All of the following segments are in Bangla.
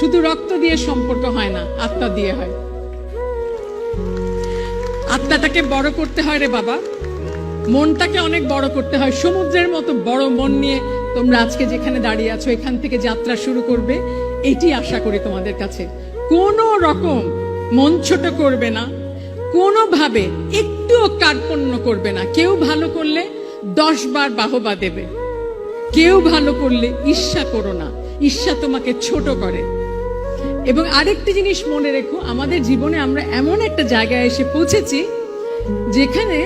শুধু রক্ত দিয়ে সম্পর্ক হয় না, আত্মা দিয়ে হয়। আত্মাটাকে বড় করতে হয় রে বাবা, মনটাকে অনেক বড় করতে হয়। সমুদ্রের মতো বড় মন নিয়ে তোমরা আজকে যেখানে দাঁড়িয়ে আছো, এখান থেকে যাত্রা শুরু করবে, এটি আশা করি তোমাদের কাছে। কোনো রকম মন ছোট করবে না, কোনোভাবে একটুও কার্পণ্য করবে না। কেউ ভালো করলে 10 বার বাহবা দেবে, কেউ ভালো করলে ঈর্ষা করো না, ঈর্ষা তোমাকে ছোট করে। এবং আরেকটি জিনিস মনে রেখো, আমাদের জীবনে আমরা এমন একটা জায়গায় এসে পৌঁছেছি যেখানে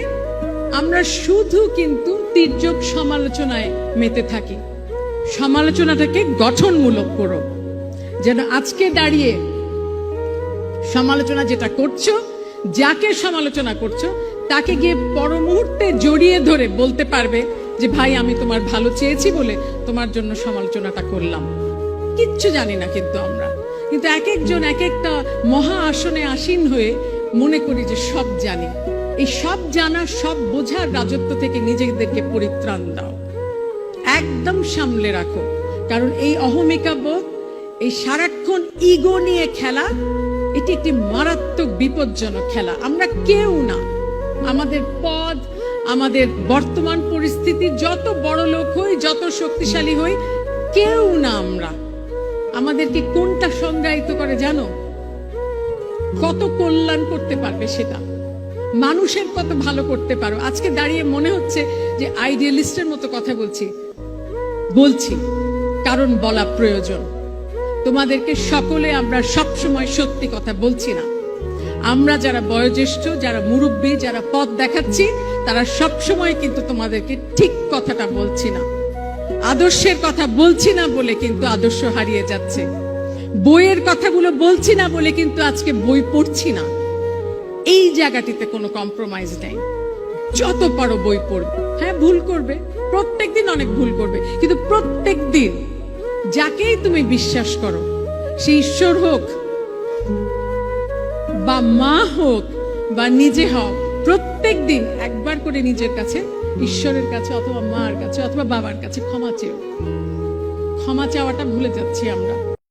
আমরা শুধু কিন্তু তির্যক সমালোচনায় মেতে থাকি। সমালোচনাটাকে গঠনমূলক করো, যেন আজকে দাঁড়িয়ে সমালোচনা যেটা করছো, যাকে সমালোচনা করছো তাকে গিয়ে পর মুহূর্তে জড়িয়ে ধরে বলতে পারবে যে ভাই আমি তোমার ভালো চেয়েছি বলে তোমার জন্য সমালোচনাটা করলাম। কিচ্ছু জানি না কিন্তু আমরা, কিন্তু এক একজন এক একটা মহা আসনে আসীন হয়ে মনে করি যে সব জানি। এই সব জানা, সব বোঝার রাজত্ব থেকে নিজেদেরকে পরিত্রাণ দাও, একদম সামলে রাখো। কারণ এই অহমিকা বোধ, এই সারাক্ষণ ইগো নিয়ে খেলা, এটি একটি মারাত্মক বিপজ্জনক খেলা। আমরা কেউ না, আমাদের পদ, আমাদের বর্তমান পরিস্থিতি, যত বড় লোক হই, যত শক্তিশালী হই, কেউ না আমরা। আমাদেরকে কোনটা সংজ্ঞায়িত করে জানো? কত কল্যাণ করতে পারবে সেটা, মানুষের কত ভালো করতে পারো। আজকে দাঁড়িয়ে মনে হচ্ছে যে আইডিয়ালিস্টের মতো কথা বলছি, কারণ বলা প্রয়োজন। তোমাদেরকে সকলে আমরা সব সময় সত্যি কথা বলছি না। আমরা যারা বয়োজ্যেষ্ঠ, যারা মুরব্বী, যারা পথ দেখাচ্ছি, তারা সব সময় কিন্তু তোমাদেরকে ঠিক কথাটা বলছি না। আদর্শের কথা বলছি না বলে কিন্তু আদর্শ হারিয়ে যাচ্ছে। বইয়ের কথাগুলো বলছি না বলে কিন্তু আজকে বই পড়ছি না। এই জায়গাটিতে কোনো কম্প্রোমাইজ নেই। যত পারো বই পড়বে, হ্যাঁ ভুল করবে, প্রত্যেকদিন অনেক ভুল করবে, কিন্তু প্রত্যেকদিন যাকেই তুমি বিশ্বাস করো, সে ঈশ্বর হোক বা মা হোক বা নিজে হও, প্রত্যেক দিন একবার করে নিজের কাছে, ঈশ্বরের কাছে অথবা মার কাছে অথবা বাবার কাছে ক্ষমা চেও। ক্ষমা চাওয়াটা ভুলে যাচ্ছি আমরা।